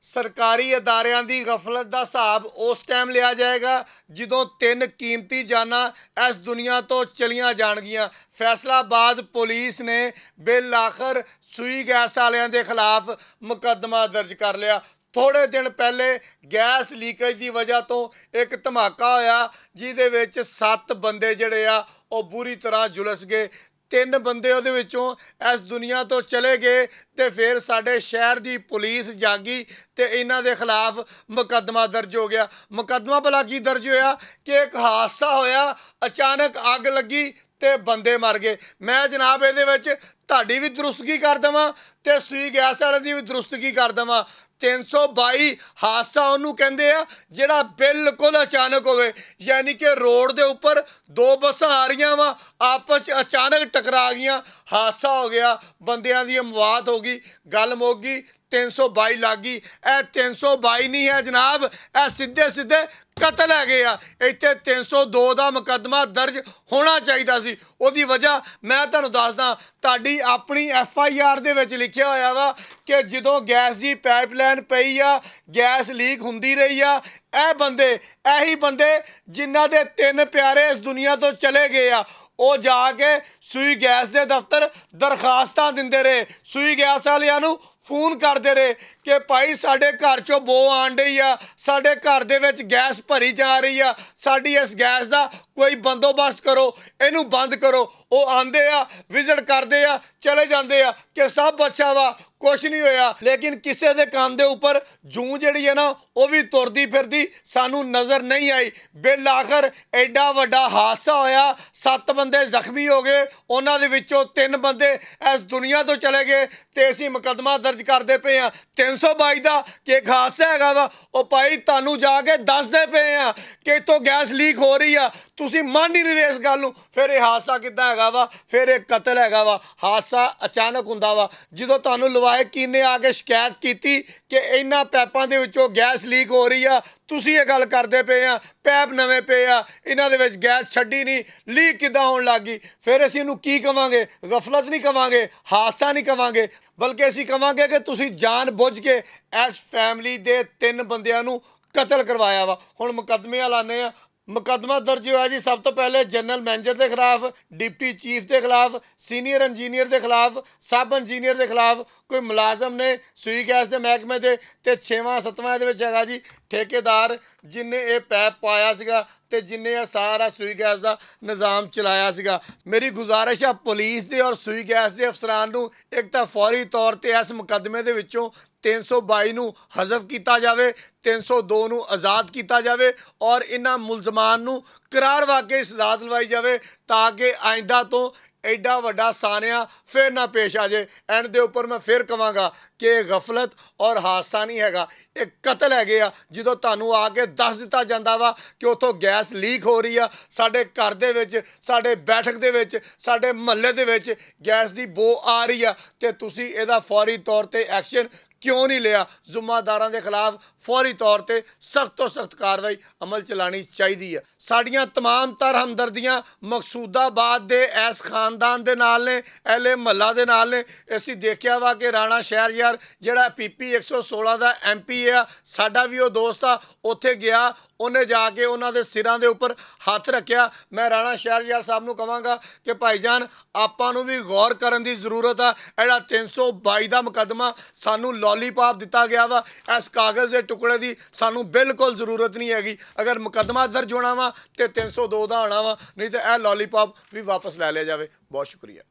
सरकारी अदारियां दी गफलत का हिसाब उस टाइम लिया जाएगा ਜਦੋਂ 3 कीमती जाना इस दुनिया तो चलियां जाणगियां। फैसलाबाद पुलिस ने बिल आखिर सूई गैस वालियां दे खिलाफ मुकदमा दर्ज कर लिया। थोड़े दिन पहले गैस लीकेज की वजह तो एक धमाका होया जिहदे विच 7 बंदे जिहड़े आ वो बुरी तरह झुलस गए। 3 बंदे उहदे विचों इस दुनिया तो चले गए तो फिर साडे शहर की पुलिस जागी तो इन्हां दे खिलाफ मुकदमा दर्ज हो गया। मुकदमा भला की दर्ज होया कि एक हादसा होया, अचानक अग लगी ते बंदे मर गए। मैं जनाब इहदे विच तुहाडी भी दुरुस्तगी कर देवां ते सूई गैस वाले दी भी दुरुस्तगी कर देवां। 322 हादसा उन्होंने कहते हैं जिहड़ा बिल्कुल अचानक होवे, यानी कि रोड के उपर 2 बसां आ रही वा आपस अचानक टकरा गई, हादसा हो गया, बंदियां दी मौत हो गई, गल मुक गई, 322 लग गई। यह 322 नहीं है जनाब, यह सीधे सीधे कतल है गए। इत्थे 302 का मुकदमा दर्ज होना चाहिए सी। उहदी वजह मैं तुहानूं दसदा, तुहाडी अपनी FIR दे विच लिखिया होया वा कि जदों गैस की पाइपलाइन पई आ, गैस लीक हुंदी रही आ, यह बंदे यही बंदे जिन्हां दे 3 प्यारे इस दुनिया तो चले गए आ, वो जाके सूई गैस के दफ्तर दरखास्तां दिंदे रहे, सूई गैस वालियां नूं फोन करते रहे कि भाई साडे घर चों बो आण डई आ, साडे घर दे विच गैस भरी जा रही आ, साडी इस गैस का कोई बंदोबस्त करो, इनू बंद करो। वो आंदे आ, विजिट करते आ, चले जाते आ कि सब अच्छा वा, कुछ नहीं होया। लेकिन किसी के कान के उपर जूं जिहड़ी है ना वो भी तुरदी फिरदी सानू नज़र नहीं आई। बिल आखिर एडा वड्डा हादसा होया, 7 बंदे जख्मी हो गए, उन्हां दे विचों 3 बंदे इस दुनिया तो चले गए ते असीं मुकदमा दर्ज करते पे हाँ 322 का कि एक हादसा हैगा वा। वो भाई तुहानूं जाके दसदे पे हाँ कि इत्थों गैस लीक हो रही आ, तुसीं मन ही नहीं रहे इस गल नूं। फिर यह हादसा किद्दां हैगा वा, फिर एक कतल हैगा वा। हादसा अचानक हुंदा वा। जदों तुहानूं लवाहकीन ने आके शिकायत की कि इन्हां पैपां दे विचों गैस लीक हो रही आ, तुसीं ये गल करदे पे आ, पैप नवें पे आ, इन्हां दे विच गैस छड्डी नहीं, लीक किद्दां होण लग गई। फिर असीं इहनूं की कवांगे? गफलत नहीं कवांगे, हादसा नहीं कवांगे, बल्कि असीं कवांगे कि तुसीं जान बुझ के इस फैमिली दे 3 बंदियां नूं कतल करवाया वा। हुण मुकदमे लाने आ। मुकदमा दर्ज होया जी सब तो पहले जनरल मैनेजर के खिलाफ, डिप्टी चीफ के खिलाफ, सीनियर इंजीनियर के खिलाफ, सब इंजीनियर के खिलाफ, कोई मुलाजम ने सूई गैस के महकमे के, तो 6वां 7वां ये है जी ठेकेदार जिन्हें ये पैप पाया सीगा ते जिन्हें यह सारा सूई गैस का निज़ाम चलाया सीगा। मेरी गुजारिश है पुलिस के और सूई गैस के अफसरान नूं एक तो फौरी तौर पर इस मुकदमे के विचों 322 नूं हज़फ किया जाए, 302 नूं आज़ाद किया जाए और इन्हां मुलजमान नूं करार वाकई सज़ा दिलवाई जाए ताकि आइंदा तो एडा वड्डा सानिया फिर ना पेश आ जाए। एंड दे उपर मैं फिर कहांगा कि गफलत और हादसा नहीं हैगा, एक कतल है गया। जो तुहानूं आके दस दिता जाता वा कि उतों गैस लीक हो रही आ, साडे घर दे विच, साडे बैठक दे विच, साडे महल्ले दे विच गैस की बो आ रही आ, ते तुसीं इहदा फौरी तौर पर एक्शन क्यों नहीं लिया? जिम्मेदारां के खिलाफ फौरी तौर पर सख्त तो सख्त कार्रवाई अमल चलानी चाहिए है। साड़ियाँ तमाम तर हमदर्दियाँ मकसूदाबाद के इस खानदान के नाल ने, एले महला के नाल ने। असीं देखिया वा कि राणा शहरयार जिहड़ा PP 116 का MP है, साडा भी वो दोस्त आ, उत्थे गया, उन्हें जाके उन्होंने सिरां दे उपर हथ रखिया। मैं राणा शहरयार साहब नूं कहांगा कि भाईजान आपां नूं भी गौर करन दी जरूरत आ। इहड़ा 322 का मुकदमा सानूं लॉलीपॉप दिता गया वा, इस कागज़ के टुकड़े की सानूं बिल्कुल जरूरत नहीं हैगी। अगर मुकदमा दर्ज होना वा तो 302 का होना वा, नहीं तो यह लॉलीपॉप भी वापस लै लिया जाए। बहुत शुक्रिया।